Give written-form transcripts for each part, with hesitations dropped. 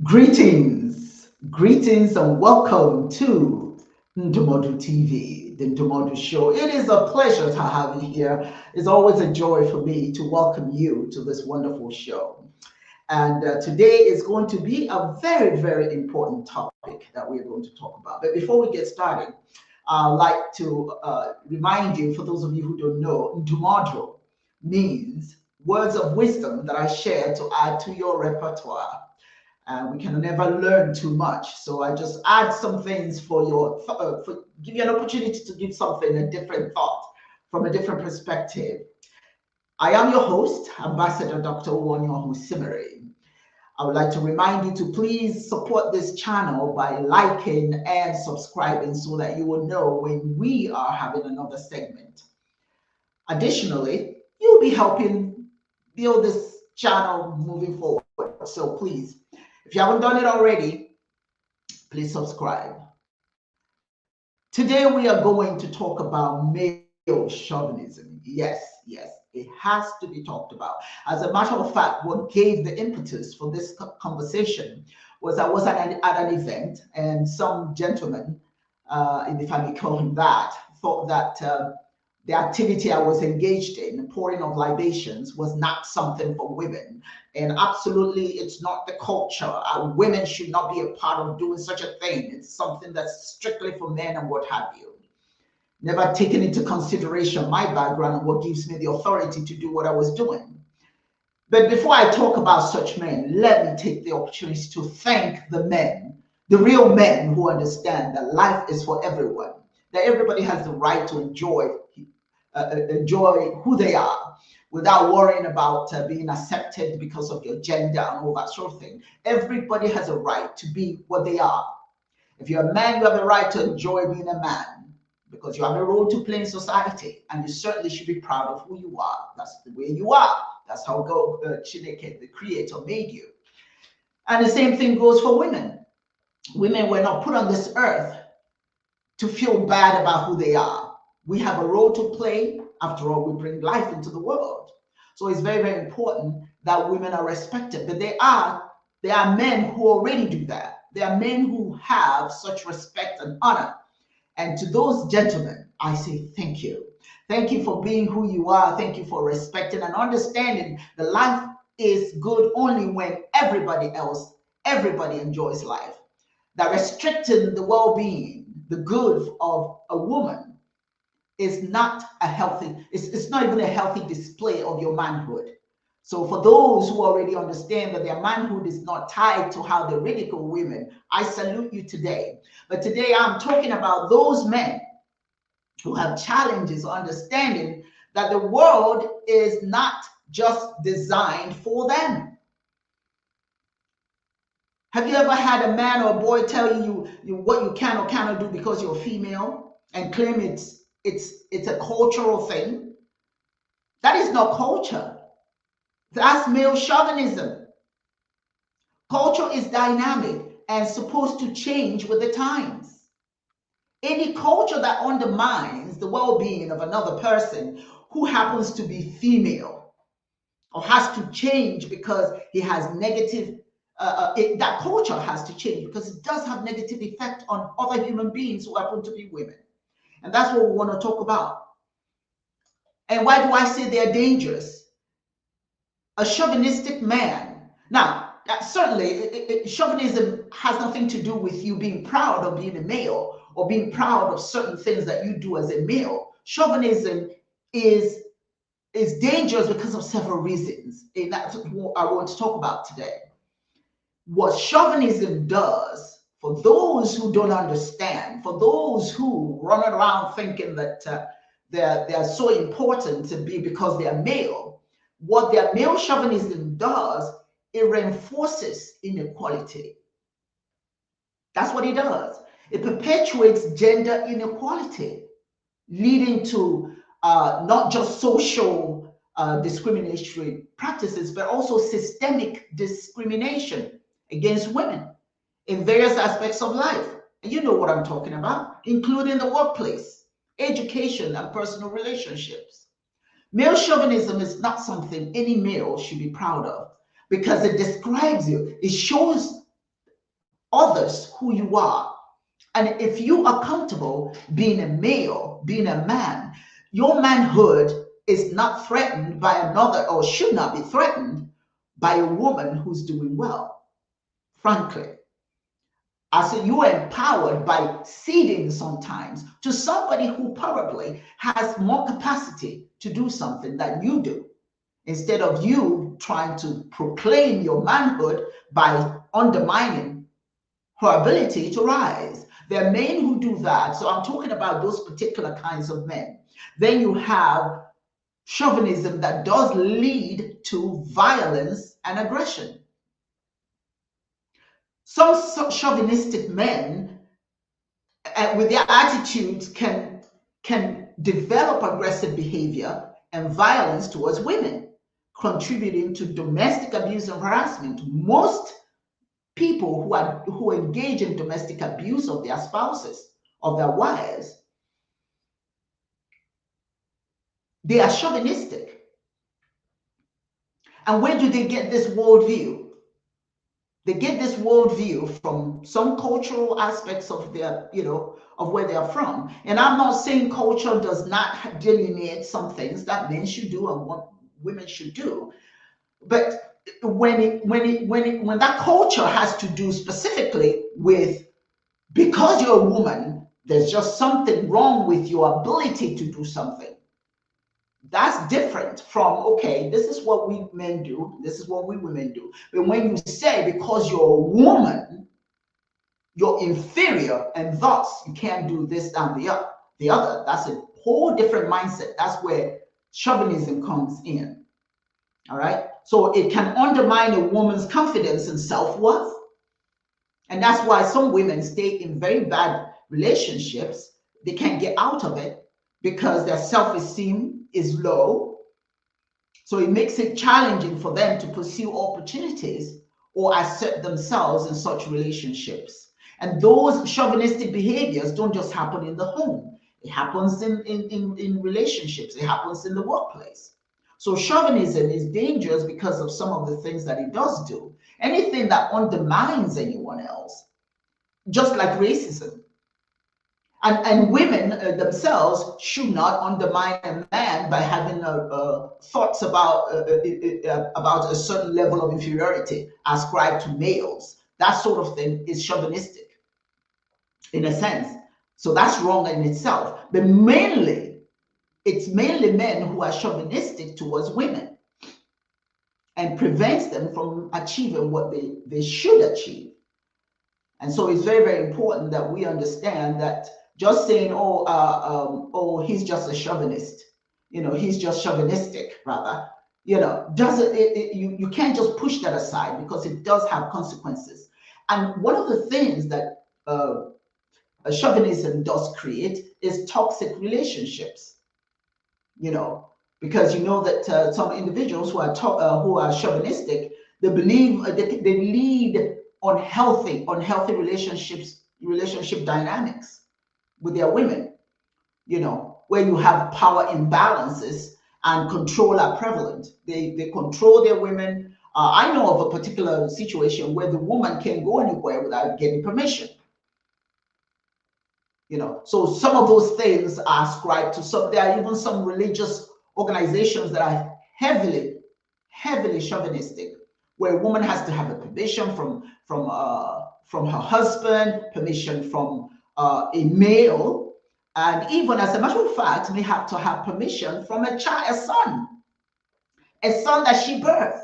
Greetings and welcome to Ndomodu TV, the Ndomodu Show. It is a pleasure to have you here. It's always a joy for me to welcome you to this wonderful show. And today is going to be a very, very important topic that we're going to talk about. But before we get started, I'd like to remind you, for those of you who don't know, Ndomodu means words of wisdom that I share to add to your repertoire. We can never learn too much. So I just add some things for give you an opportunity to give something a different thought from a different perspective. I am your host, Ambassador Dr. Uwa Osimiri. I would like to remind you to please support this channel by liking and subscribing so that you will know when we are having another segment. Additionally, you'll be helping build this channel moving forward. So please, if you haven't done it already, please subscribe. Today we are going to talk about male chauvinism. Yes, it has to be talked about. As a matter of fact, what gave the impetus for this conversation was I was at an event, and some gentleman, if I may call him that, thought that the activity I was engaged in, pouring of libations, was not something for women. And absolutely, it's not the culture. Women should not be a part of doing such a thing. It's something that's strictly for men and what have you. Never taken into consideration my background and what gives me the authority to do what I was doing. But before I talk about such men, let me take the opportunity to thank the men, the real men who understand that life is for everyone, that everybody has the right to enjoy who they are without worrying about being accepted because of your gender and all that sort of thing. Everybody has a right to be what they are. If you're a man, you have a right to enjoy being a man because you have a role to play in society, and you certainly should be proud of who you are. That's the way you are. That's how God, Chineke, the Creator, made you. And the same thing goes for women. Women were not put on this earth to feel bad about who they are. We have a role to play. After all, we bring life into the world. So it's very, very important that women are respected. But there are men who already do that. There are men who have such respect and honor. And to those gentlemen, I say thank you. Thank you for being who you are. Thank you for respecting and understanding that life is good only when everybody enjoys life. That restricting the well-being, the good of a woman is not a healthy, it's not even a healthy display of your manhood. So for those who already understand that their manhood is not tied to how they ridicule women, I salute you today. But today I'm talking about those men who have challenges understanding that the world is not just designed for them. Have you ever had a man or a boy tell you what you can or cannot do because you're female and claim it's a cultural thing? That is not culture. That's male chauvinism. Culture is dynamic and supposed to change with the times. Any culture that undermines the well-being of another person who happens to be female or has to change because he has negative, that culture has to change because it does have negative effect on other human beings who happen to be women. And that's what we want to talk about. And why do I say they're dangerous? A chauvinistic man. Now, certainly, chauvinism has nothing to do with you being proud of being a male or being proud of certain things that you do as a male. Chauvinism is dangerous because of several reasons. And that's what I want to talk about today. What chauvinism does, for those who don't understand, for those who run around thinking that they're so important to be because they're male, what their male chauvinism does, it reinforces inequality. That's what it does. It perpetuates gender inequality, leading to not just social discriminatory practices, but also systemic discrimination against women in various aspects of life. And you know what I'm talking about, including the workplace, education, and personal relationships. Male chauvinism is not something any male should be proud of because it describes you. It shows others who you are. And if you are comfortable being a male, being a man, your manhood is not threatened by another, or should not be threatened by a woman who's doing well, frankly. I say you are empowered by ceding sometimes to somebody who probably has more capacity to do something than you do, instead of you trying to proclaim your manhood by undermining her ability to rise. There are men who do that. So I'm talking about those particular kinds of men. Then you have chauvinism that does lead to violence and aggression. Some chauvinistic men with their attitudes can develop aggressive behavior and violence towards women, contributing to domestic abuse and harassment. Most people who engage in domestic abuse of their spouses, of their wives, they are chauvinistic. And where do they get this worldview? They get this worldview from some cultural aspects of their, of where they are from. And I'm not saying culture does not delineate some things that men should do and what women should do, but when that culture has to do specifically with, because you're a woman, there's just something wrong with your ability to do something. That's different from, okay, this is what we men do, this is what we women do. But when you say because you're a woman, you're inferior, and thus you can't do this and the other, that's a whole different mindset. That's where chauvinism comes in. All right. So it can undermine a woman's confidence and self-worth. And that's why some women stay in very bad relationships. They can't get out of it because their self-esteem is low. So it makes it challenging for them to pursue opportunities or assert themselves in such relationships. And those chauvinistic behaviors don't just happen in the home. It happens in relationships. It happens in the workplace. So chauvinism is dangerous because of some of the things that it does do. Anything that undermines anyone else, just like racism. And women themselves should not undermine a man by having thoughts about a certain level of inferiority ascribed to males. That sort of thing is chauvinistic, in a sense. So that's wrong in itself. But it's mainly men who are chauvinistic towards women and prevents them from achieving what they should achieve. And so it's very, very important that we understand that just saying, he's just a chauvinist, he's just chauvinistic, rather, doesn't, you can't just push that aside, because it does have consequences. And one of the things that chauvinism does create is toxic relationships, because that some individuals who are chauvinistic, they believe they lead unhealthy relationship dynamics with their women, where you have power imbalances and control are prevalent. They control their women. I know of a particular situation where the woman can't go anywhere without getting permission. So some of those things are ascribed to some. There are even some religious organizations that are heavily chauvinistic, where a woman has to have a permission from her husband, permission from a male, and even, as a matter of fact, may have to have permission from a son that she birthed.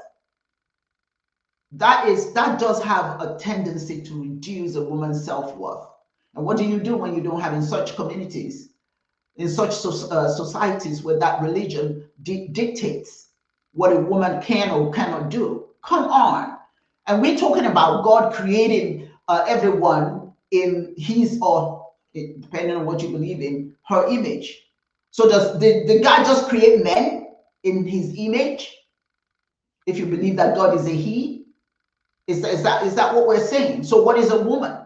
That does have a tendency to reduce a woman's self-worth. And what do you do when you don't have, in such communities, in such societies where that religion dictates what a woman can or cannot do? Come on. And we're talking about God creating everyone in his, or depending on what you believe in, her image. So did God just create men in his image? If you believe that God is a he, is that what we're saying? So what is a woman?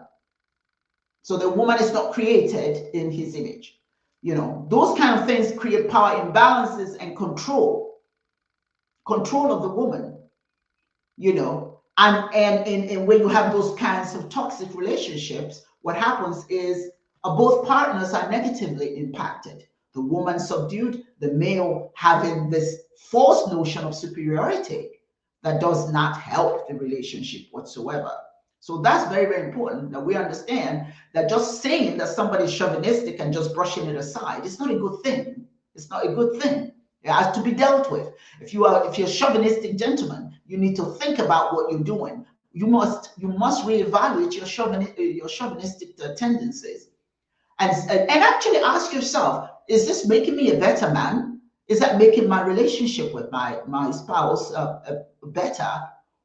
So the woman is not created in his image. Those kind of things create power imbalances and control of the woman, And when you have those kinds of toxic relationships, what happens is both partners are negatively impacted. The woman subdued, the male having this false notion of superiority that does not help the relationship whatsoever. So that's very, very important that we understand that just saying that somebody's chauvinistic and just brushing it aside, it's not a good thing. It's not a good thing. It has to be dealt with. If you're a chauvinistic gentleman, you need to think about what you're doing. You must reevaluate your chauvinistic tendencies, and actually ask yourself: is this making me a better man? Is that making my relationship with my spouse better,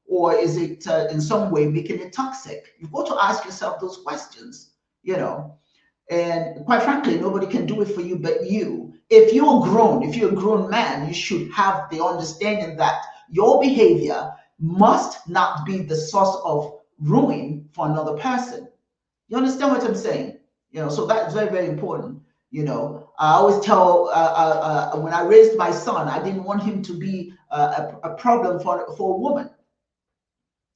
or is it in some way making it toxic? You've got to ask yourself those questions. And quite frankly, nobody can do it for you but you. If you're a grown man, you should have the understanding that your behavior must not be the source of ruin for another person. You understand what I'm saying? So that's very, very important. I always tell when I raised my son, I didn't want him to be a problem for a woman.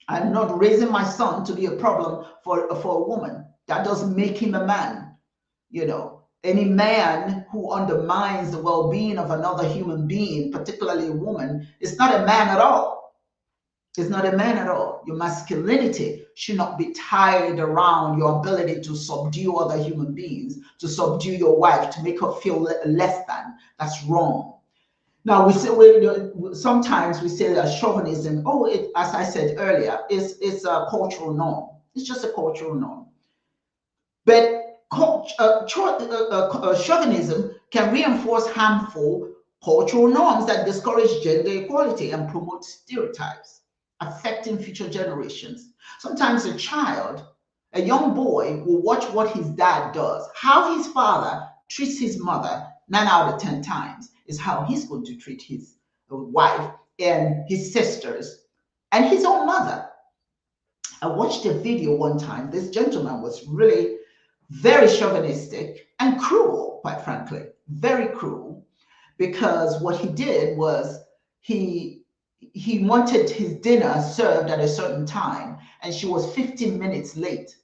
I'm not raising my son to be a problem for a woman. That doesn't make him a man. Any man who undermines the well-being of another human being, particularly a woman, is not a man at all. It's not a man at all. Your masculinity should not be tied around your ability to subdue other human beings, to subdue your wife, to make her feel less than. That's wrong. Now, sometimes we say that chauvinism, as I said earlier, it's a cultural norm. It's just a cultural norm. But chauvinism can reinforce harmful cultural norms that discourage gender equality and promote stereotypes, affecting future generations. Sometimes a young boy, will watch what his dad does. How his father treats his mother 9 out of 10 times is how he's going to treat his wife and his sisters and his own mother. I watched a video one time. This gentleman was really very chauvinistic and cruel, quite frankly, very cruel, because what he did was he wanted his dinner served at a certain time, and she was 15 minutes late.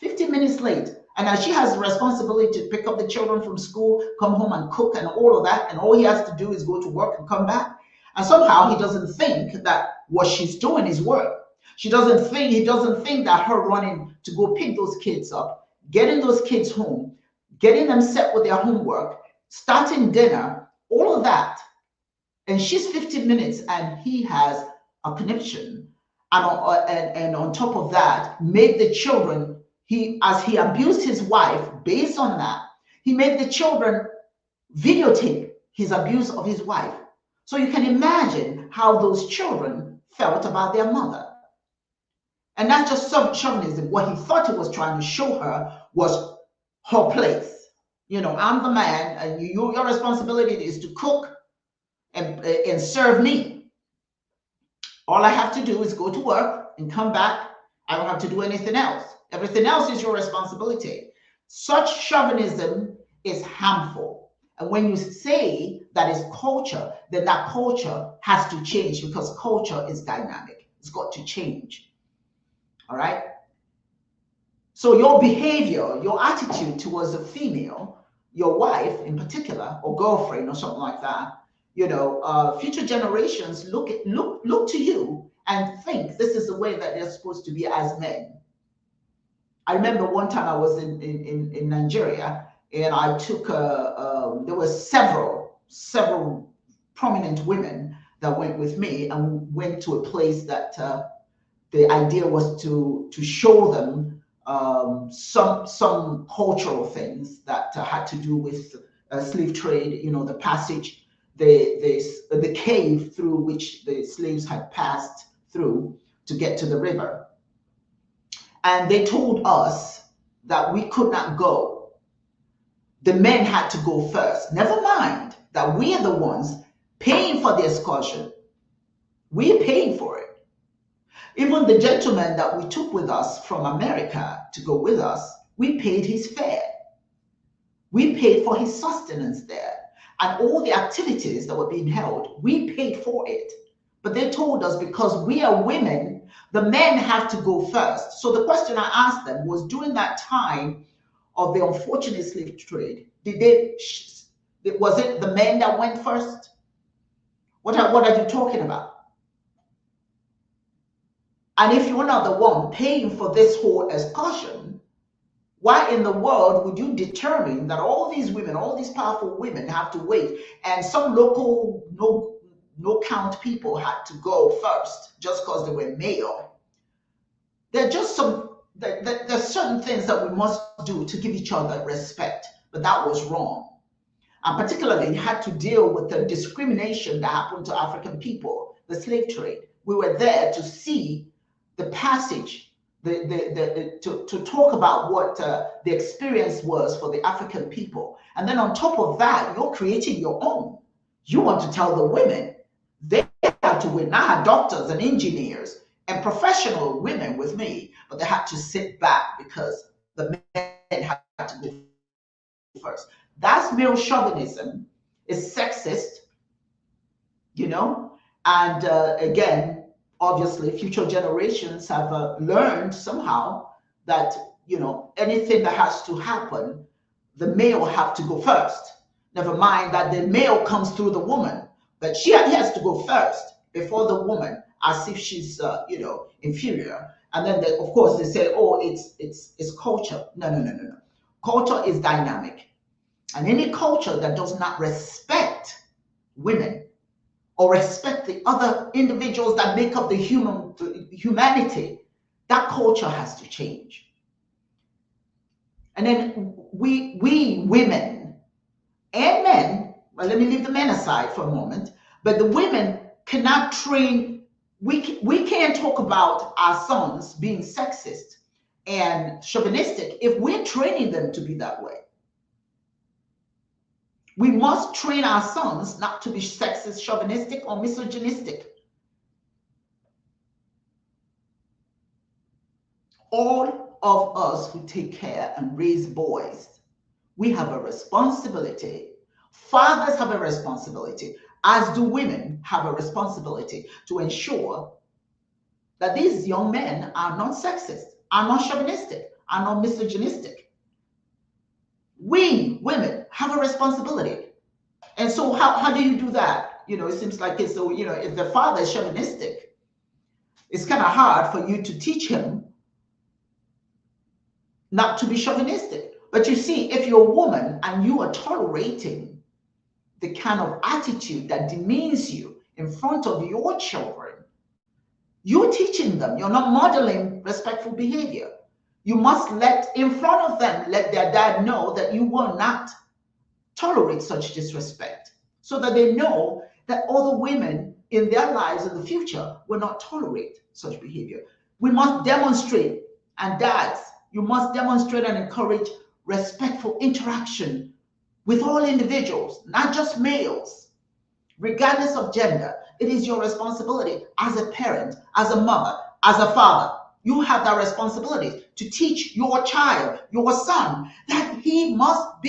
15 minutes late. And now she has the responsibility to pick up the children from school, come home and cook and all of that, and all he has to do is go to work and come back. And somehow he doesn't think that what she's doing is work. He doesn't think that her running to go pick those kids up, getting those kids home, getting them set with their homework, starting dinner, all of that. And she's 15 minutes and he has a connection. And on top of that, made the children, as he abused his wife, based on that, he made the children videotape his abuse of his wife. So you can imagine how those children felt about their mother. And that's just some chauvinism. What he thought he was trying to show her was her place. I'm the man, and your responsibility is to cook and serve me. All I have to do is go to work and come back. I don't have to do anything else. Everything else is your responsibility. Such chauvinism is harmful. And when you say that is culture, then that culture has to change, because culture is dynamic. It's got to change. All right. So your behavior, your attitude towards a female, your wife in particular, or girlfriend or something like that, future generations look to you and think this is the way that they're supposed to be as men. I remember one time I was in Nigeria, and I took there were several prominent women that went with me, and we went to a place that the idea was to show them some cultural things that had to do with slave trade, the passage, the cave through which the slaves had passed through to get to the river. And they told us that we could not go. The men had to go first. Never mind that we are the ones paying for the excursion. We're paying for it. Even the gentleman that we took with us from America to go with us, we paid his fare. We paid for his sustenance there. And all the activities that were being held, we paid for it. But they told us because we are women, the men have to go first. So the question I asked them was, during that time of the unfortunate slave trade, was it the men that went first? What are you talking about? And if you're not the one paying for this whole excursion, why in the world would you determine that all these women, all these powerful women have to wait, and some local no count people had to go first just because they were male? There's certain things that we must do to give each other respect, but that was wrong. And particularly, you had to deal with the discrimination that happened to African people, the slave trade. We were there to see the passage, to talk about what the experience was for the African people. And then on top of that, you're creating your own. You want to tell the women they have to win. I had doctors and engineers and professional women with me, but they had to sit back because the men had to go first. That's male chauvinism. It's sexist, and again, obviously future generations have learned somehow that anything that has to happen, the male have to go first. Never mind that the male comes through the woman, but he has to go first before the woman, as if she's inferior. And then of course they say, oh, it's culture. No. Culture is dynamic. And any culture that does not respect women or respect the other individuals that make up the humanity, that culture has to change. And then we women and men, well, let me leave the men aside for a moment, but the women cannot train. We can't talk about our sons being sexist and chauvinistic if we're training them to be that way. We must train our sons not to be sexist, chauvinistic, or misogynistic. All of us who take care and raise boys, we have a responsibility. Fathers have a responsibility, as do women have a responsibility to ensure that these young men are not sexist, are not chauvinistic, are not misogynistic. We women have a responsibility. And so how do you do that? It seems like it's so, if the father is chauvinistic, it's kind of hard for you to teach him not to be chauvinistic. But you see, if you're a woman and you are tolerating the kind of attitude that demeans you in front of your children, you're teaching them, you're not modeling respectful behavior. You must in front of them, let their dad know that you will not tolerate such disrespect, so that they know that other women in their lives in the future will not tolerate such behavior. We must demonstrate, and dads, you must demonstrate and encourage respectful interaction with all individuals, not just males, regardless of gender. It is your responsibility as a parent, as a mother, as a father. You have that responsibility to teach your child, your son, that he must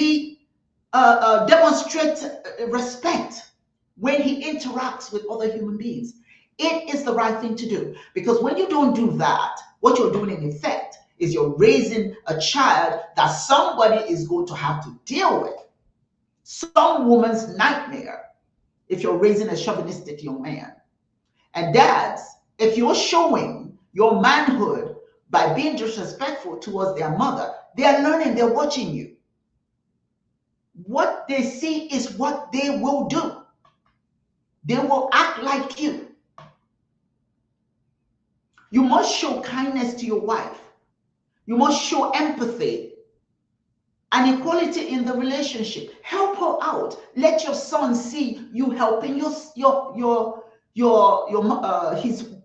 demonstrate respect when he interacts with other human beings. It is the right thing to do, because when you don't do that, what you're doing in effect is you're raising a child that somebody is going to have to deal with. Some woman's nightmare if you're raising a chauvinistic young man. And dads, if you're showing your manhood by being disrespectful towards their mother, they are learning, they're watching you. What they see is what they will do. They will act like you. You must show kindness to your wife. You must show empathy and equality in the relationship. Help her out. Let your son see you helping his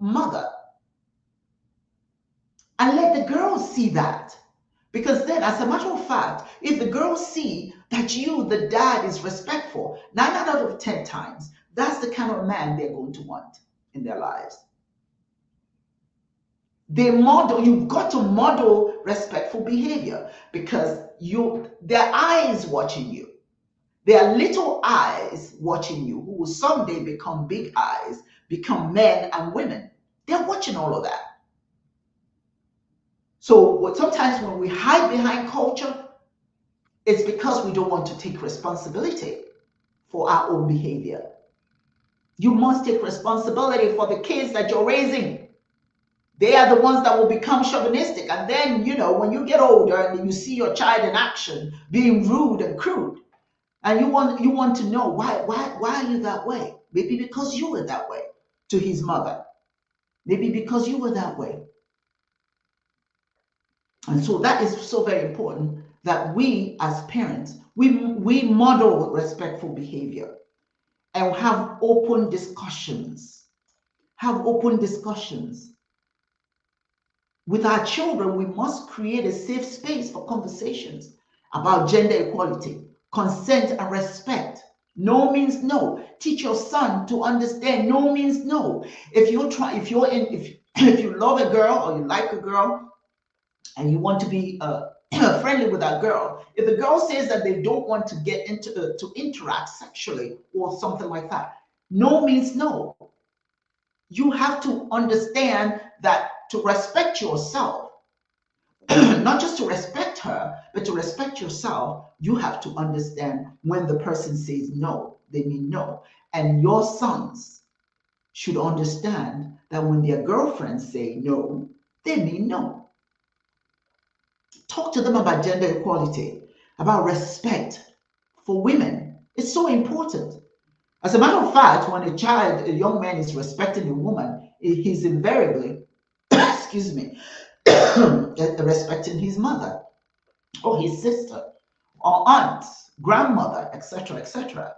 mother. And let the girls see that. Because then, as a matter of fact, if the girls see that you, the dad, is respectful, 9 out of 10 times, that's the kind of man they're going to want in their lives. You've got to model respectful behavior, because their eyes watching you. There are little eyes watching you who will someday become big eyes, become men and women. They're watching all of that. So sometimes when we hide behind culture, it's because we don't want to take responsibility for our own behavior. You must take responsibility for the kids that you're raising. They are the ones that will become chauvinistic. And then, when you get older and you see your child in action being rude and crude, and you want to know why are you that way? Maybe because you were that way to his mother. Maybe because you were that way. And so that is so very important that we as parents, we model respectful behavior and have open discussions. Have open discussions. With our children, we must create a safe space for conversations about gender equality, consent and respect. No means no. Teach your son to understand no means no. If you love a girl or you like a girl and you want to be friendly with that girl, if the girl says that they don't want to get into to interact sexually or something like that, no means no. You have to understand that to respect yourself, not just to respect her, but to respect yourself, you have to understand when the person says no, they mean no. And your sons should understand that when their girlfriends say no, they mean no. Talk to them about gender equality, about respect for women. It's so important. As a matter of fact, when a young man is respecting a woman, he's invariably, excuse me, respecting his mother or his sister or aunt, grandmother, etc., etc.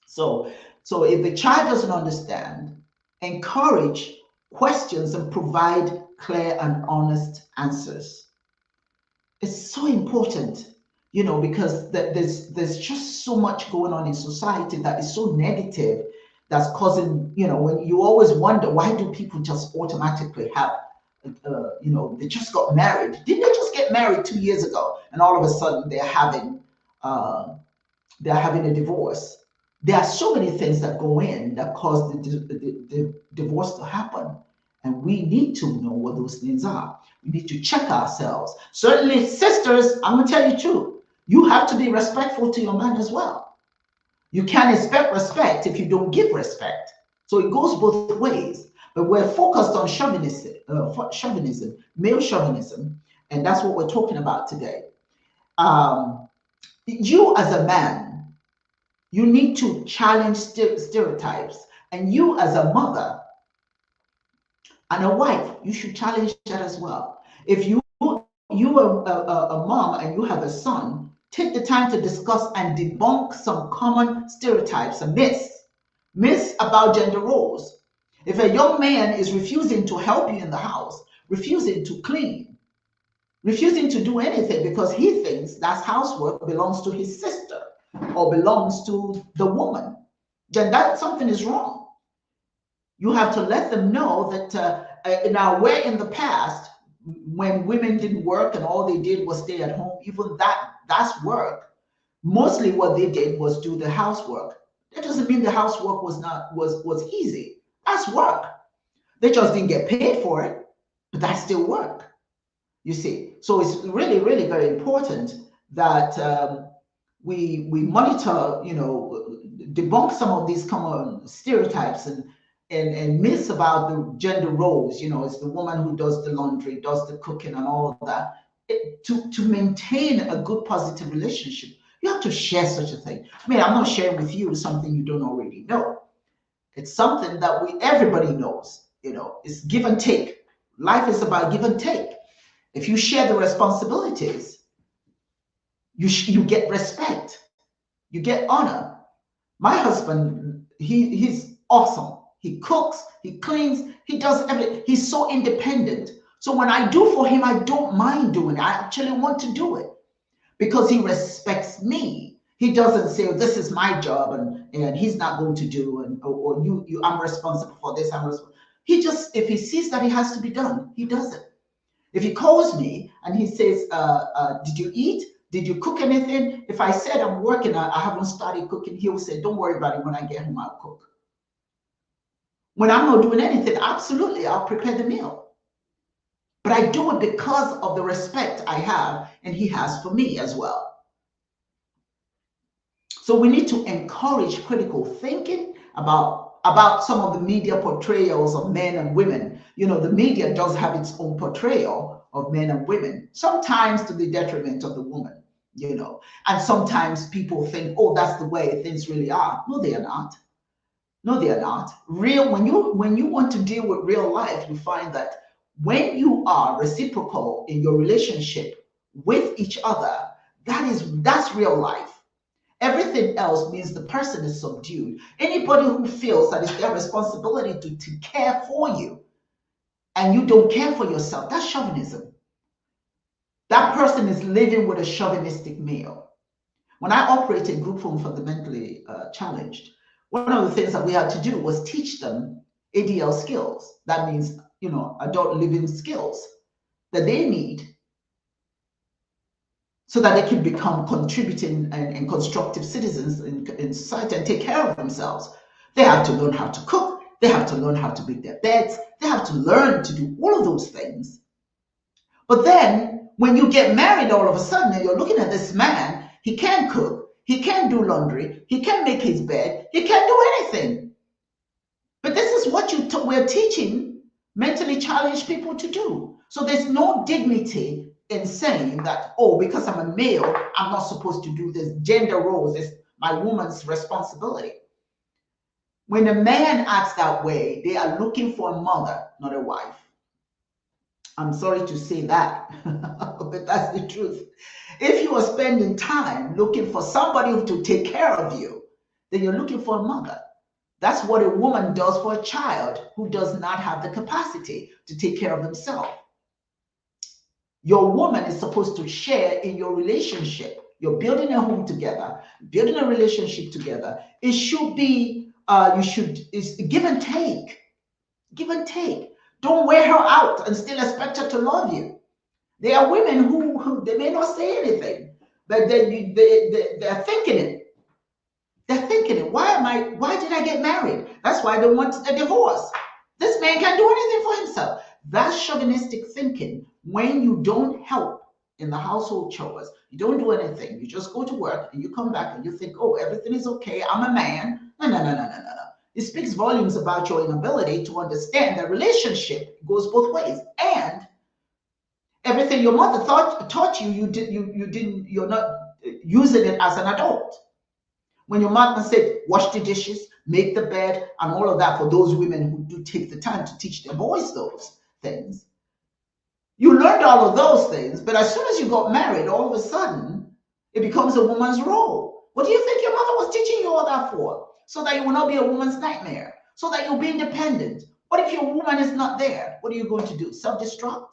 So if the child doesn't understand, encourage questions and provide clear and honest answers. It's so important, because there's just so much going on in society that is so negative, that's causing, when you always wonder, why do people just automatically have, they just got married. Didn't they just get married 2 years ago? And all of a sudden they're having a divorce. There are so many things that go in that cause the divorce to happen. And we need to know what those things are. We need to check ourselves. Certainly, sisters, I'm going to tell you too, you have to be respectful to your man as well. You can't expect respect if you don't give respect. So it goes both ways. But we're focused on chauvinism, male chauvinism, and that's what we're talking about today. You as a man, you need to challenge stereotypes. And you as a mother and a wife, you should challenge that as well. If you are a mom and you have a son, take the time to discuss and debunk some common stereotypes and myths about gender roles. If a young man is refusing to help you in the house, refusing to clean, refusing to do anything because he thinks that housework belongs to his sister or belongs to the woman, then that something is wrong. You have to let them know that now, where in the past, when women didn't work and all they did was stay at home, even that's work. Mostly what they did was do the housework. That doesn't mean the housework was easy. That's work. They just didn't get paid for it, but that's still work. You see, so it's really, really very important that we monitor, debunk some of these common stereotypes and myths about the gender roles. It's the woman who does the laundry, does the cooking, and all of that. To maintain a good, positive relationship, you have to share such a thing. I mean, I'm not sharing with you something you don't already know. It's something that everybody knows. It's give and take. Life is about give and take. If you share the responsibilities, you get respect, you get honor. My husband, he's awesome. He cooks, he cleans, he does everything. He's so independent. So when I do for him, I don't mind doing it. I actually want to do it because he respects me. He doesn't say, this is my job and he's not going to do, or you I'm responsible for this. He just, if he sees that it has to be done, he does it. If he calls me and he says, did you eat? Did you cook anything? If I said I'm working, I haven't started cooking, he'll say, don't worry about it. When I get home, I'll cook. When I'm not doing anything, absolutely, I'll prepare the meal. But I do it because of the respect I have and he has for me as well. So we need to encourage critical thinking about some of the media portrayals of men and women. You know, the media does have its own portrayal of men and women, sometimes to the detriment of the woman, you know. And sometimes people think, oh, that's the way things really are. No, they are not. No, they are not. When you want to deal with real life, you find that when you are reciprocal in your relationship with each other, that's real life. Everything else means the person is subdued. Anybody who feels that it's their responsibility to care for you and you don't care for yourself, that's chauvinism. That person is living with a chauvinistic male. When I operated group home for the mentally challenged, one of the things that we had to do was teach them ADL skills. That means, you know, adult living skills that they need so that they can become contributing and constructive citizens in society and take care of themselves. They have to learn how to cook. They have to learn how to make their beds. They have to learn to do all of those things. But then when you get married all of a sudden and you're looking at this man, he can't cook. He can't do laundry. He can't make his bed. He can't do anything. But this is what we're teaching mentally challenged people to do. So there's no dignity in saying that, oh, because I'm a male, I'm not supposed to do this. Gender roles is my woman's responsibility. When a man acts that way, they are looking for a mother, not a wife. I'm sorry to say that, but that's the truth. If you are spending time looking for somebody to take care of you, then you're looking for a mother. That's what a woman does for a child who does not have the capacity to take care of himself. Your woman is supposed to share in your relationship. You're building a home together, building a relationship together. It should be, it's give and take. Give and take. Don't wear her out and still expect her to love you. There are women who they may not say anything, but they're thinking it. They're thinking it. Why did I get married? That's why they want a divorce. This man can't do anything for himself. That's chauvinistic thinking. When you don't help in the household chores, you don't do anything. You just go to work and you come back and you think, oh, everything is okay. I'm a man. No. It speaks volumes about your inability to understand that relationship goes both ways. And everything your mother taught you, you're not using it as an adult. When your mother said, wash the dishes, make the bed, and all of that, for those women who do take the time to teach their boys those things, you learned all of those things, but as soon as you got married, all of a sudden, it becomes a woman's role. What do you think your mother was teaching you all that for? So that you will not be a woman's nightmare, so that you'll be independent. What if your woman is not there? What are you going to do? Self-destruct?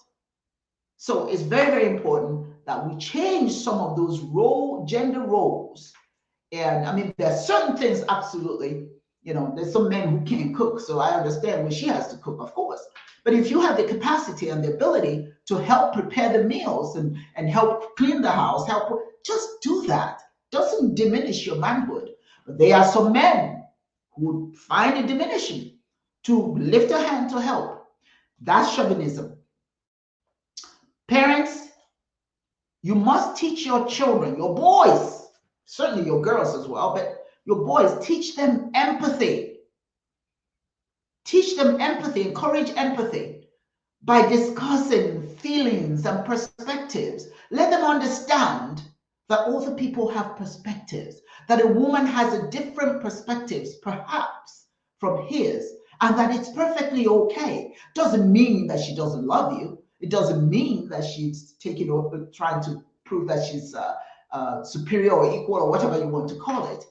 So it's very, very important that we change some of those gender roles. And I mean, there are certain things, absolutely, you know, there's some men who can't cook. So I understand when she has to cook, of course. But if you have the capacity and the ability to help prepare the meals and help clean the house, just do that. Doesn't diminish your manhood. But there are some men who find it diminishing to lift a hand to help. That's chauvinism. Parents, you must teach your children, your boys, certainly your girls as well, but your boys, teach them empathy. Teach them empathy, encourage empathy by discussing feelings and perspectives. Let them understand that other people have perspectives, that a woman has a different perspectives, perhaps from his, and that it's perfectly okay. Doesn't mean that she doesn't love you. It doesn't mean that she's taking over, trying to prove that she's superior or equal or whatever you want to call it.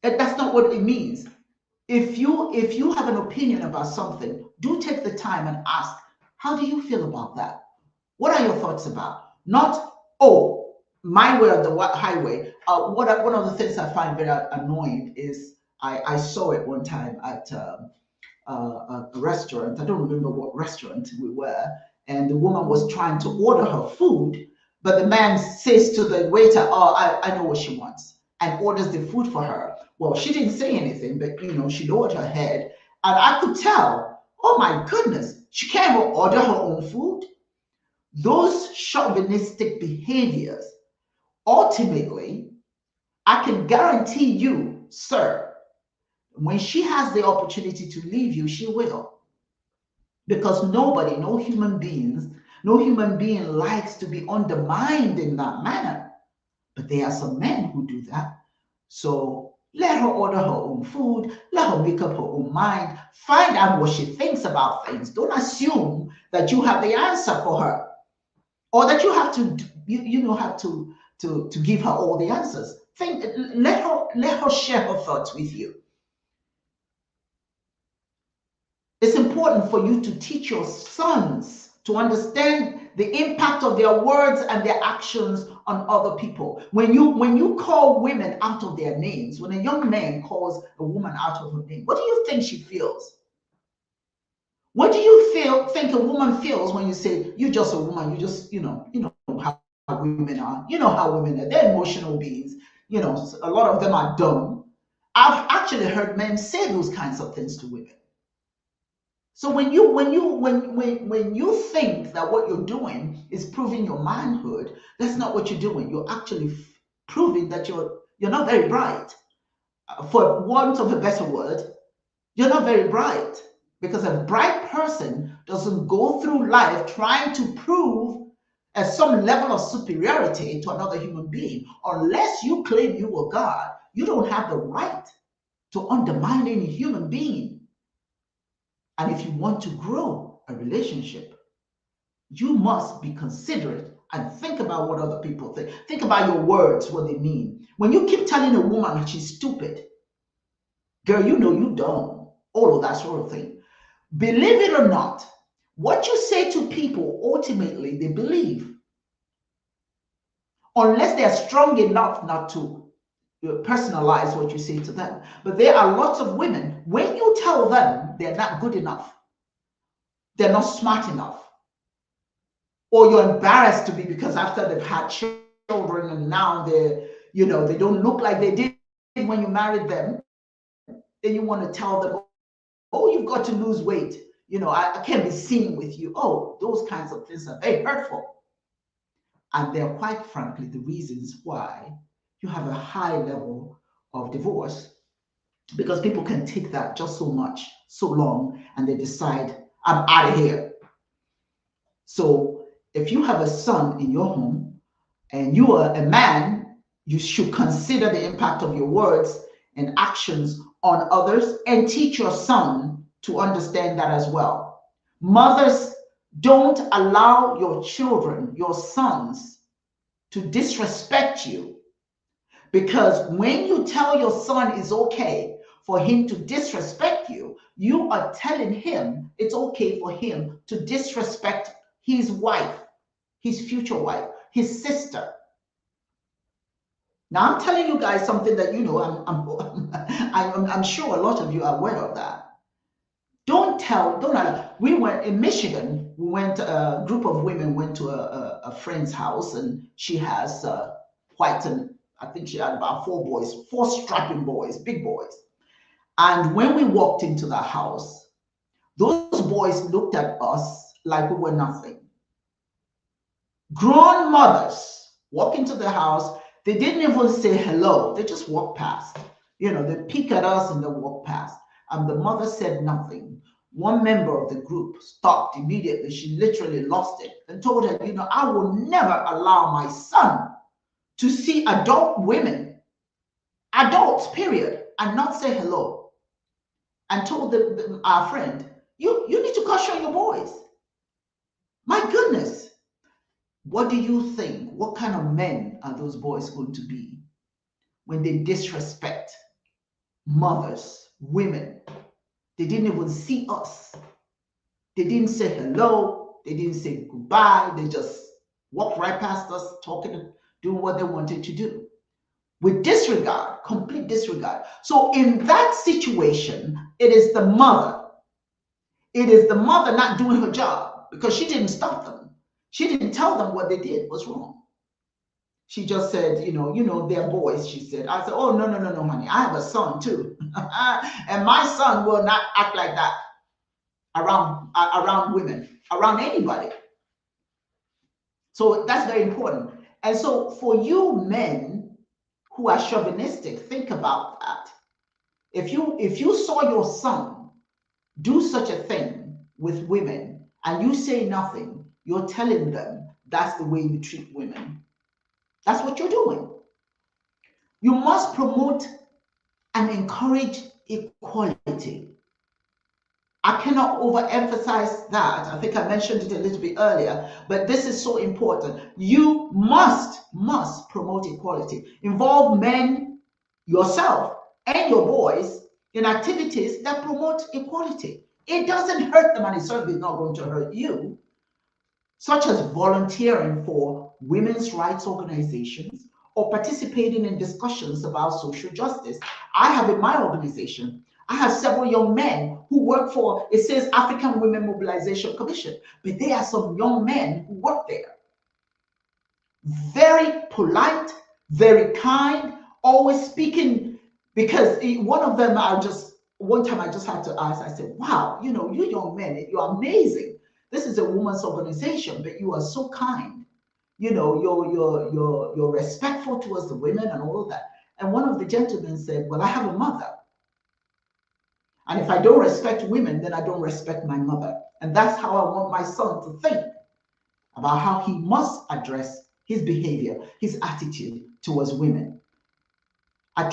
That's not what it means. If you have an opinion about something, do take the time and ask, how do you feel about that? What are your thoughts about? Not, oh, my way or the highway. One of the things I find very annoying is I saw it one time at a restaurant. I don't remember what restaurant we were, and the woman was trying to order her food, but the man says to the waiter, oh, I know what she wants, and orders the food for her. Well, she didn't say anything, but you know, she lowered her head And I could tell, oh my goodness, she can't even order her own food. Those chauvinistic behaviors, ultimately, I can guarantee you, sir, when she has the opportunity to leave you, she will. Because nobody, no human being likes to be undermined in that manner. But there are some men who do that. So let her order her own food, let her make up her own mind, find out what she thinks about things. Don't assume that you have the answer for her, or that you have to, have to give her all the answers. Let her share her thoughts with you. It's important for you to teach your sons to understand the impact of their words and their actions on other people. When you call women out of their names, when a young man calls a woman out of her name, what do you think she feels? What do you think a woman feels when you say, you're just a woman, you just, you know how women are. You know how women are. They're emotional beings. A lot of them are dumb. I've actually heard men say those kinds of things to women. So when you think that what you're doing is proving your manhood, that's not what you're doing. You're actually proving that you're not very bright. For want of a better word, you're not very bright, because a bright person doesn't go through life trying to prove some level of superiority to another human being. Unless you claim you are God, you don't have the right to undermine any human being. And if you want to grow a relationship, you must be considerate and think about what other people think. Think about your words, what they mean. When you keep telling a woman that she's stupid, girl, you dumb, all of that sort of thing. Believe it or not, what you say to people, ultimately, they believe. Unless they're strong enough not to personalize what you say to them. But there are lots of women, when you tell them they're not good enough, they're not smart enough, or you're embarrassed to be, because after they've had children and now they don't look like they did when you married them, then you want to tell them, oh, you've got to lose weight. I can't be seen with you. Oh, those kinds of things are very hurtful. And they're quite frankly the reasons why you have a high level of divorce, because people can take that just so much, so long, and they decide, I'm out of here. So if you have a son in your home and you are a man, you should consider the impact of your words and actions on others, and teach your son to understand that as well. Mothers, don't allow your children, your sons, to disrespect you, because when you tell your son it's okay for him to disrespect you, you are telling him it's okay for him to disrespect his wife, his future wife, his sister. Now I'm telling you guys something that I'm sure a lot of you are aware of that. Don't allow. We went in Michigan. A group of women went to a friend's house, and she has I think she had about 4 boys, 4 strapping boys, big boys. And when we walked into the house, those boys looked at us like we were nothing. Grown mothers walk into the house, they didn't even say hello, they just walked past. They peek at us and they walk past. And the mother said nothing. One member of the group stopped immediately. She literally lost it and told her, I will never allow my son to see adult women, adults, period, and not say hello. And told our friend, you need to caution your boys. My goodness. What do you think? What kind of men are those boys going to be when they disrespect mothers, women? They didn't even see us. They didn't say hello. They didn't say goodbye. They just walked right past us, talking, doing what they wanted to do. With disregard, complete disregard. So in that situation, it is the mother. It is the mother not doing her job, because she didn't stop them. She didn't tell them what they did was wrong. She just said, they're boys, she said. I said, oh, no, no, no, no, honey. I have a son too. And my son will not act like that around women, around anybody. So that's very important. And so for you men who are chauvinistic, think about that. If you saw your son do such a thing with women and you say nothing, you're telling them that's the way you treat women. That's what you're doing. You must promote and encourage equality. I cannot overemphasize that. I think I mentioned it a little bit earlier, but this is so important. You must promote equality. Involve men, yourself, and your boys in activities that promote equality. It doesn't hurt them, and it's certainly not going to hurt you, such as volunteering for women's rights organizations or participating in discussions about social justice. I have in my organization, I have several young men who work for, it says African Women Mobilization Commission, but there are some young men who work there. Very polite, very kind, always speaking, because one of them, one time I just had to ask, I said, wow, you young men, you're amazing. This is a women's organization, but you are so kind. You're respectful towards the women and all of that. And one of the gentlemen said, well, I have a mother. And if I don't respect women, then I don't respect my mother. And that's how I want my son to think about how he must address his behavior, his attitude towards women. I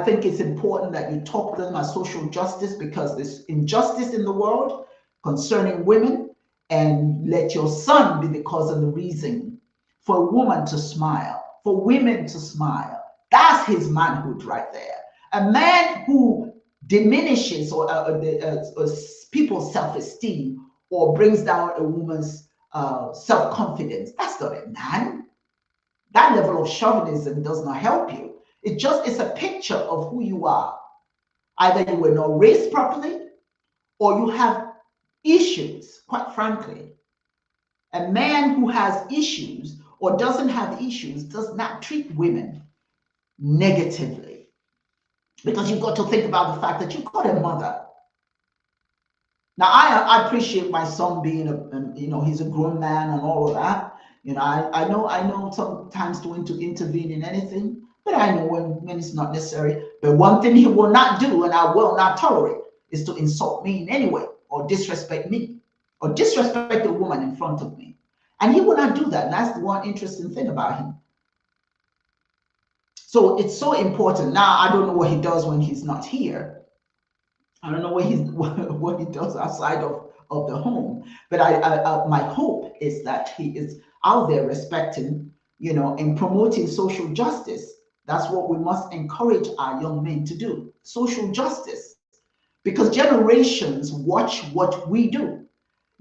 think it's important that you talk to them about social justice, because there's injustice in the world concerning women, and let your son be the cause and the reason for a woman to smile, for women to smile. That's his manhood right there. A man who diminishes or people's self-esteem or brings down a woman's self-confidence, that's not a man. That level of chauvinism does not help you. It's a picture of who you are. Either you were not raised properly, or you have issues, quite frankly. A man who has issues or doesn't have issues does not treat women negatively. Because you've got to think about the fact that you've got a mother. Now, I appreciate my son being he's a grown man and all of that. I know sometimes to intervene in anything, but I know when it's not necessary. But one thing he will not do, and I will not tolerate, is to insult me in any way, or disrespect me, or disrespect a woman in front of me. And he will not do that. And that's the one interesting thing about him. So it's so important. Now, I don't know what he does when he's not here. I don't know what he does outside of the home. But my hope is that he is out there respecting, and promoting social justice. That's what we must encourage our young men to do. Social justice. Because generations watch what we do.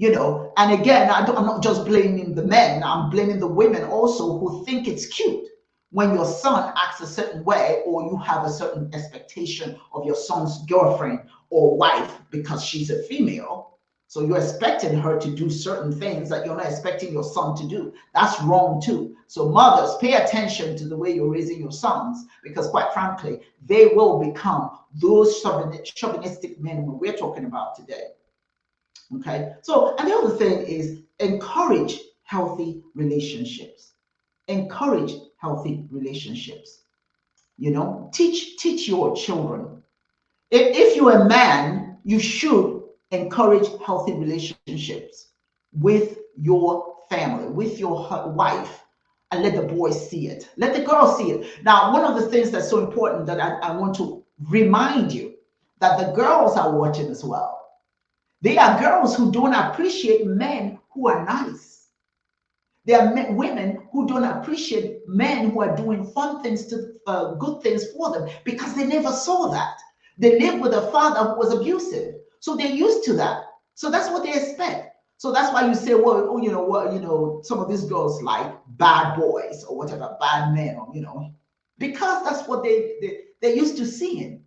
And again, I'm not just blaming the men, I'm blaming the women also, who think it's cute when your son acts a certain way, or you have a certain expectation of your son's girlfriend or wife because she's a female. So you're expecting her to do certain things that you're not expecting your son to do. That's wrong too. So mothers, pay attention to the way you're raising your sons, because quite frankly, they will become those chauvinistic men we're talking about today. Okay, so, and the other thing is encourage healthy relationships. Encourage healthy relationships. Teach your children. If you're a man, you should encourage healthy relationships with your family, with your wife, and let the boys see it. Let the girls see it. Now, one of the things that's so important that I want to remind you, that the girls are watching as well. They are girls who don't appreciate men who are nice. There are women who don't appreciate men who are doing fun things, good things for them, because they never saw that. They lived with a father who was abusive, so they're used to that. So that's what they expect. So that's why you say, well, some of these girls like bad boys or whatever, bad men, or because that's what they're used to seeing.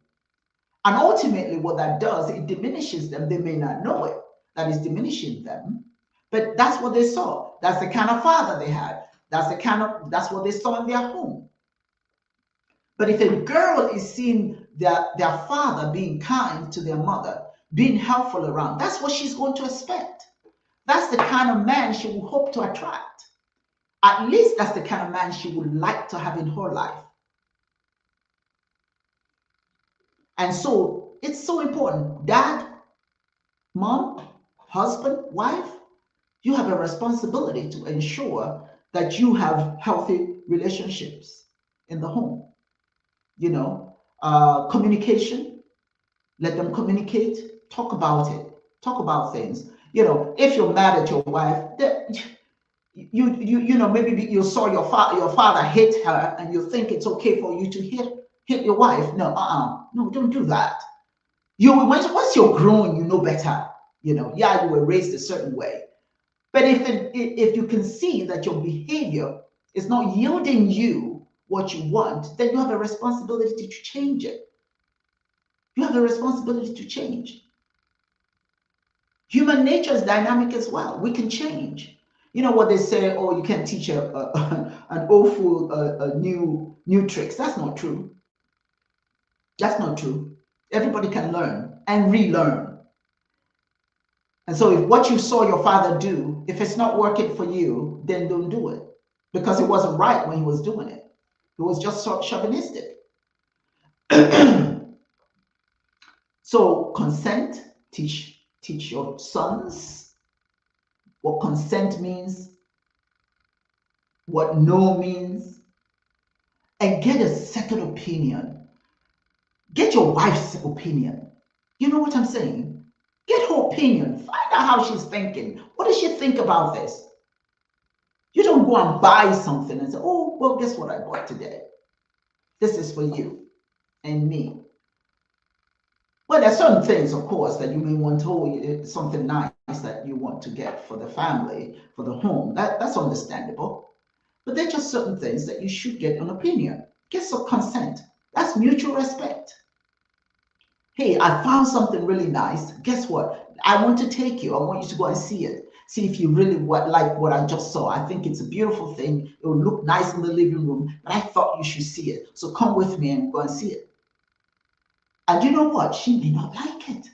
And ultimately, what that does, it diminishes them. They may not know it, that is diminishing them, but that's what they saw. That's the kind of father they had. That's what they saw in their home. But if a girl is seeing their father being kind to their mother, being helpful around, that's what she's going to expect. That's the kind of man she will hope to attract. At least that's the kind of man she would like to have in her life. And so it's so important. Dad, mom, husband, wife, you have a responsibility to ensure that you have healthy relationships in the home. Communication, let them communicate, talk about it, talk about things. If you're mad at your wife, maybe you saw your father hit her and you think it's okay for you to hit your wife. No, don't do that. Once you're grown, you know better. Yeah, you were raised a certain way. But if you can see that your behavior is not yielding you what you want, then you have a responsibility to change it. You have a responsibility to change. Human nature is dynamic as well. We can change. You know what they say? Oh, you can't teach an old fool new tricks. That's not true. That's not true. Everybody can learn and relearn. And so if what you saw your father do, if it's not working for you, then don't do it. Because it wasn't right when he was doing it. It was just so chauvinistic. So consent, teach your sons what consent means, what no means, and get a second opinion. Get your wife's opinion. You know what I'm saying? Get her opinion. Find out how she's thinking. What does she think about this? You don't go and buy something and say, oh, well, guess what I bought today? This is for you and me. Well, there are certain things, of course, that you may want to, something nice that you want to get for the family, for the home. That's understandable. But there are just certain things that you should get an opinion. Get some consent. That's mutual respect. Hey, I found something really nice. Guess what? I want to take you. I want you to go and see it. See if you really like what I just saw. I think it's a beautiful thing. It will look nice in the living room, but I thought you should see it. So come with me and go and see it. And you know what? She may not like it.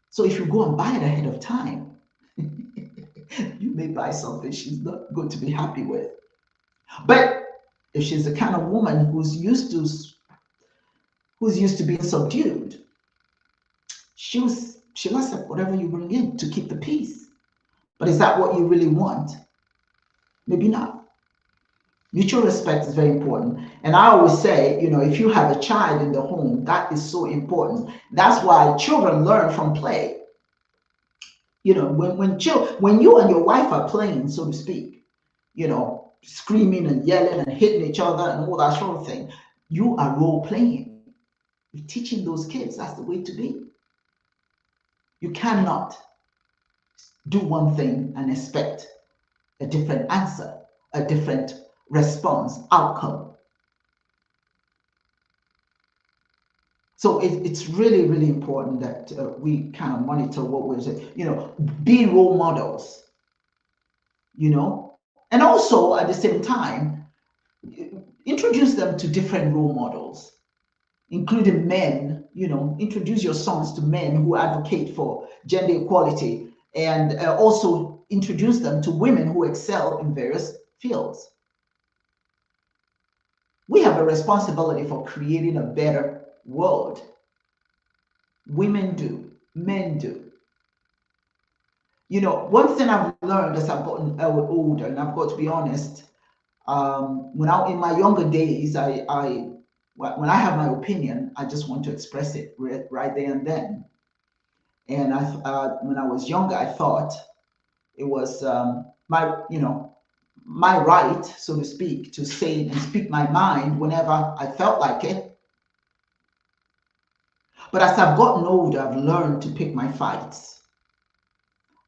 So if you go and buy it ahead of time, you may buy something she's not going to be happy with. But if she's the kind of woman who's used to being subdued, she'll accept whatever you bring in to keep the peace. But is that what you really want? Maybe not. Mutual respect is very important. And I always say, if you have a child in the home, that is so important. That's why children learn from play. When you and your wife are playing, so to speak, screaming and yelling and hitting each other and all that sort of thing, you are role playing. You're teaching those kids that's the way to be. You cannot do one thing and expect a different answer, a different response, outcome. So it's really, really important that we kind of monitor what we're saying, be role models, and also at the same time, introduce them to different role models, including men, introduce your sons to men who advocate for gender equality, and also introduce them to women who excel in various fields. We have a responsibility for creating a better world. Women do, men do. One thing I've learned as I've gotten older, and I've got to be honest, in my younger days, when I have my opinion, I just want to express it right there and then. And when I was younger, I thought it was my right, so to speak, to say and speak my mind whenever I felt like it. But as I've gotten older, I've learned to pick my fights.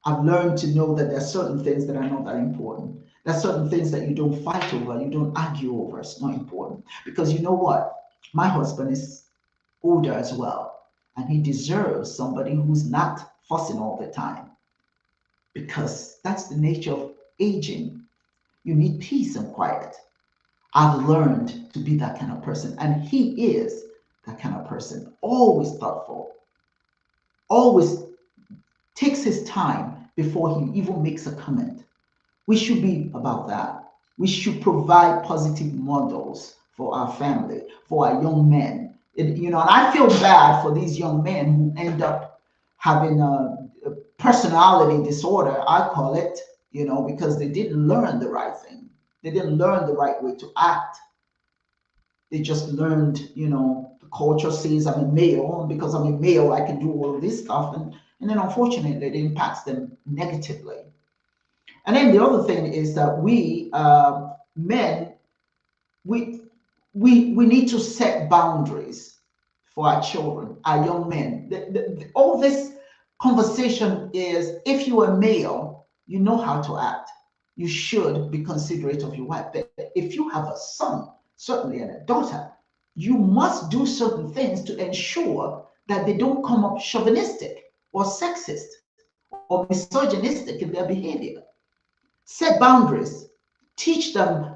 I've learned to know that there are certain things that are not that important. There are certain things that you don't fight over, you don't argue over. It's not important. Because you know what? My husband is older as well, and he deserves somebody who's not fussing all the time. Because that's the nature of aging. You need peace and quiet. I've learned to be that kind of person, and he is that kind of person. Always thoughtful, always takes his time before he even makes a comment. We should be about that. We should provide positive models for our family, for our young men. And I feel bad for these young men who end up having a personality disorder, I call it, because they didn't learn the right thing. They didn't learn the right way to act. They just learned, the culture says I'm a male, and because I'm a male, I can do all of this stuff. And then unfortunately, it impacts them negatively. And then the other thing is that we men, we need to set boundaries for our children, our young men. All this conversation is, if you are male, you know how to act. You should be considerate of your wife. But if you have a son, certainly, and a daughter, you must do certain things to ensure that they don't come up chauvinistic or sexist or misogynistic in their behavior. Set boundaries, teach them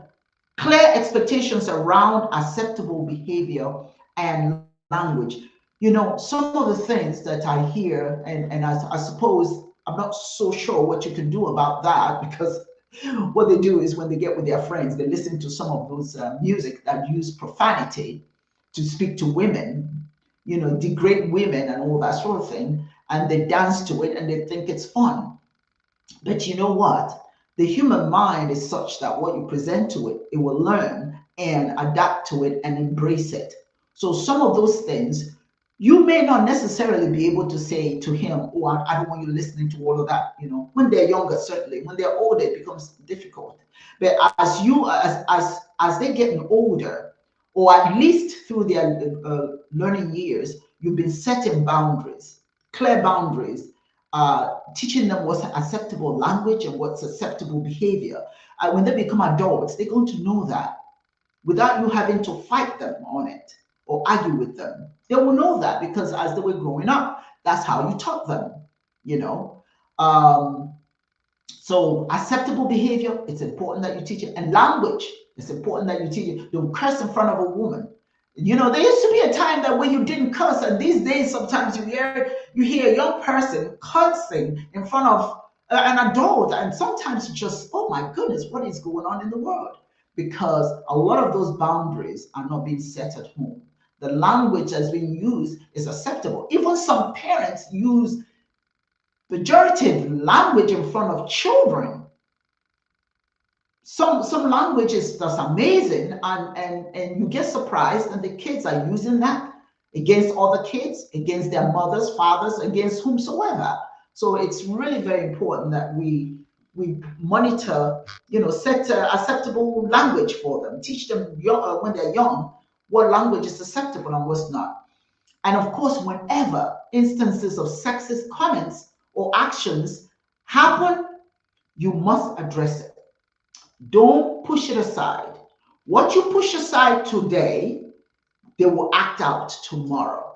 clear expectations around acceptable behavior and language. Some of the things that I hear, and I suppose I'm not so sure what you can do about that, because what they do is when they get with their friends, they listen to some of those music that use profanity to speak to women, degrade women and all that sort of thing, and they dance to it and they think it's fun. But you know what? The human mind is such that what you present to it, it will learn and adapt to it and embrace it. So some of those things, you may not necessarily be able to say to him, oh, I don't want you listening to all of that. When they're younger, certainly. When they're older, it becomes difficult. But as they're getting older, or at least through their learning years, you've been setting boundaries, clear boundaries, teaching them what's acceptable language and what's acceptable behavior. When they become adults, they're going to know that without you having to fight them on it or argue with them. They will know that because as they were growing up, that's how you taught them, So acceptable behavior, it's important that you teach it. And language, it's important that you teach it. Don't curse in front of a woman. There used to be a time that when you didn't curse, and these days sometimes you hear a young person cursing in front of an adult, and sometimes you just, oh my goodness, what is going on in the world? Because a lot of those boundaries are not being set at home. The language that's being used is acceptable. Even some parents use pejorative language in front of children. Some language is just amazing, and you get surprised, and the kids are using that against other kids, against their mothers, fathers, against whomsoever. So it's really very important that we monitor, set acceptable language for them, teach them when they're young what language is acceptable and what's not. And of course, whenever instances of sexist comments or actions happen, you must address it. Don't push it aside. What you push aside today, they will act out tomorrow.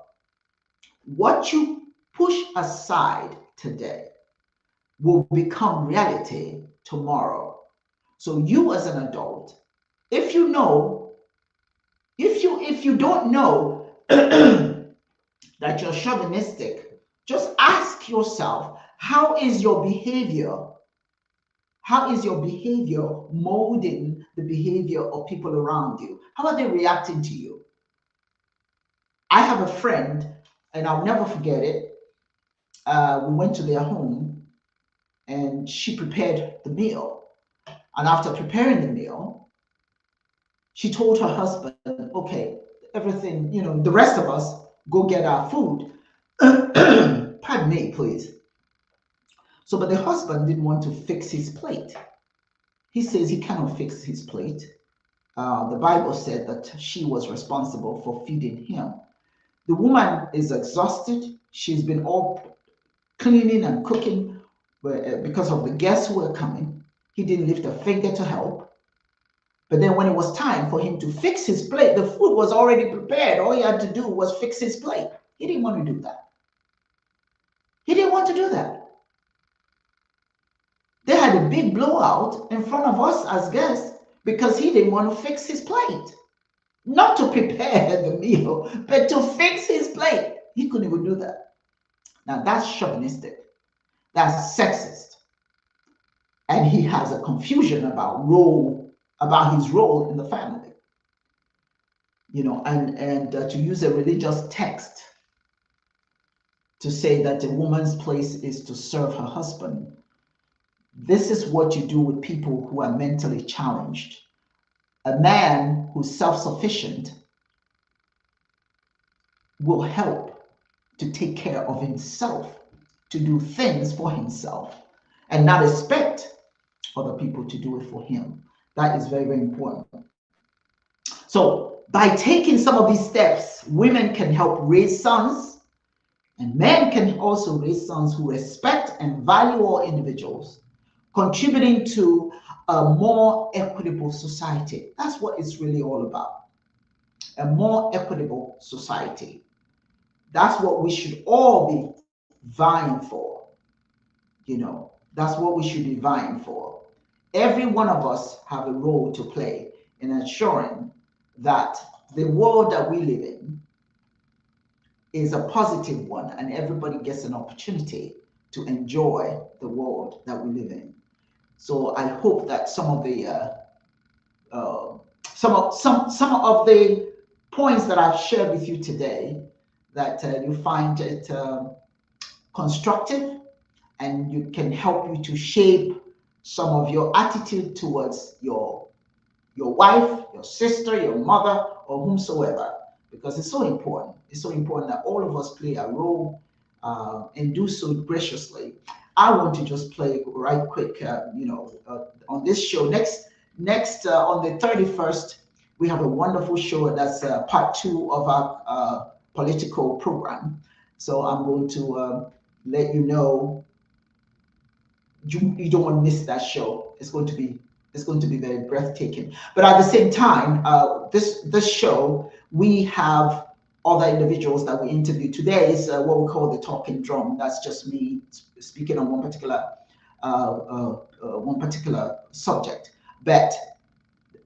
What you push aside today will become reality tomorrow. So you as an adult, if you don't know that you're chauvinistic, just ask yourself, how is your behavior molding the behavior of people around you? How are they reacting to you? I have a friend, and I'll never forget it. We went to their home, and she prepared the meal. And after preparing the meal, she told her husband, okay, everything, the rest of us go get our food. Pardon me, please. So, but the husband didn't want to fix his plate. He says he cannot fix his plate. The Bible said that she was responsible for feeding him. The woman is exhausted. She's been all cleaning and cooking because of the guests who were coming. He didn't lift a finger to help. But then when it was time for him to fix his plate, the food was already prepared. All he had to do was fix his plate. He didn't want to do that. He didn't want to do that. They had a big blowout in front of us as guests because he didn't want to fix his plate. Not to prepare the meal, but to fix his plate. He couldn't even do that. Now that's chauvinistic. That's sexist. And he has a confusion about his role in the family. You know, and to use a religious text to say that a woman's place is to serve her husband. This is what you do with people who are mentally challenged. A man who's self-sufficient will help to take care of himself, to do things for himself, and not expect other people to do it for him. That is very, very important. So by taking some of these steps, women can help raise sons, and men can also raise sons who respect and value all individuals, contributing to a more equitable society. That's what it's really all about. A more equitable society. That's what we should all be vying for. You know, that's what we should be vying for. Every one of us have a role to play in ensuring that the world that we live in is a positive one and everybody gets an opportunity to enjoy the world that we live in. So I hope that some of the points that I've shared with you today, that you find it constructive, and you can help you to shape some of your attitude towards your wife, your sister, your mother, or whomsoever, because it's so important. It's so important that all of us play a role and do so graciously. I want to just play right quick, on this show. Next on the 31st, we have a wonderful show that's part 2 of our political program. So I'm going to let you know. You don't want to miss that show. It's going to be very breathtaking. But at the same time, this show, we have other individuals that we interview. Today is what we call the talking drum. That's just me speaking on one particular subject. But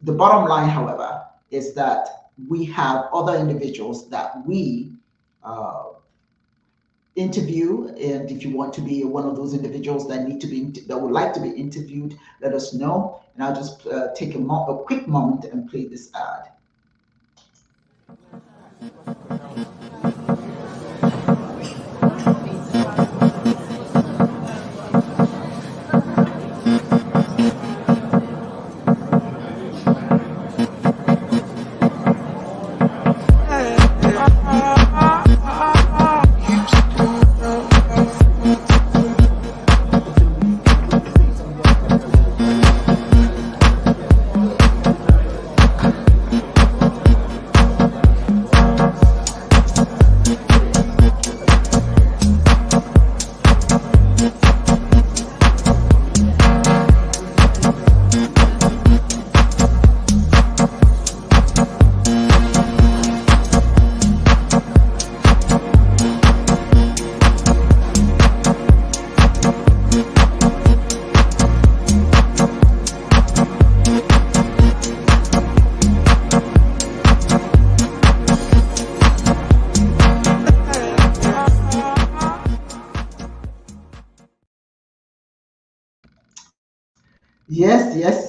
the bottom line, however, is that we have other individuals that we interview, and if you want to be one of those individuals that would like to be interviewed, let us know, and I'll just take a quick moment and play this ad.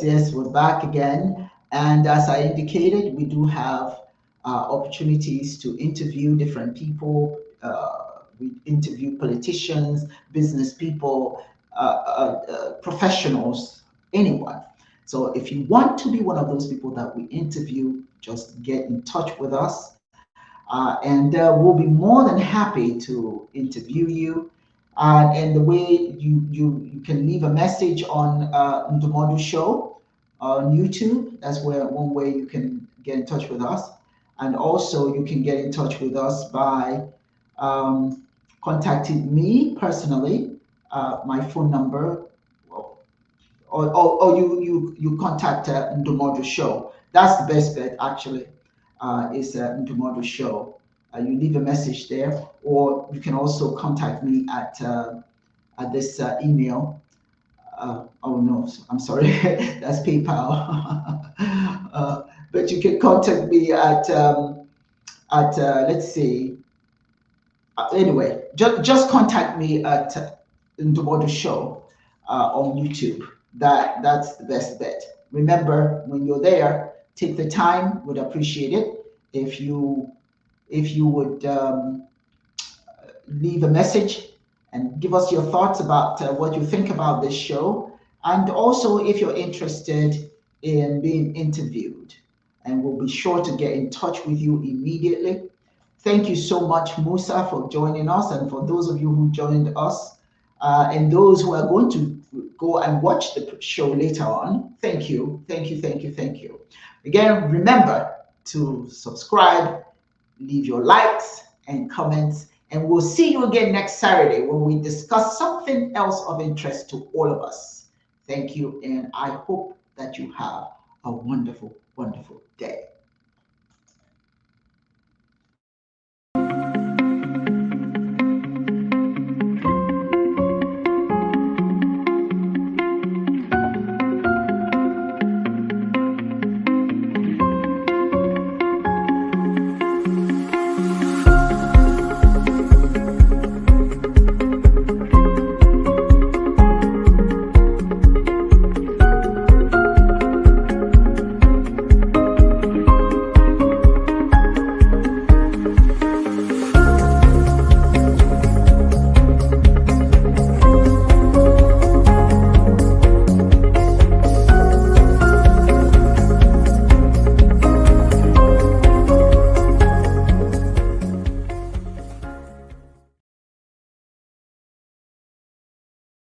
Yes, we're back again. And as I indicated, we do have opportunities to interview different people. We interview politicians, business people, professionals, anyone. So if you want to be one of those people that we interview, just get in touch with us. And we'll be more than happy to interview you. And the way you can leave a message on Ndumodu Show on YouTube. That's one way you can get in touch with us. And also you can get in touch with us by contacting me personally. My phone number, or you contact Ndumodu Show. That's the best bet, actually. Is Ndumodu Show. You leave a message there, or you can also contact me at this email. oh no, I'm sorry, that's PayPal. But you can contact me at let's see. Anyway, just contact me at Ndobodo Show on YouTube. That's the best bet. Remember, when you're there, take the time. Would appreciate it if you would leave a message and give us your thoughts about what you think about this show, and also if you're interested in being interviewed. And we'll be sure to get in touch with you immediately. Thank you so much, Musa, for joining us, and for those of you who joined us, and those who are going to go and watch the show later on. Thank you, thank you, thank you, thank you. Again, remember to subscribe, leave your likes and comments, and we'll see you again next Saturday when we discuss something else of interest to all of us. Thank you, and I hope that you have a wonderful, wonderful day.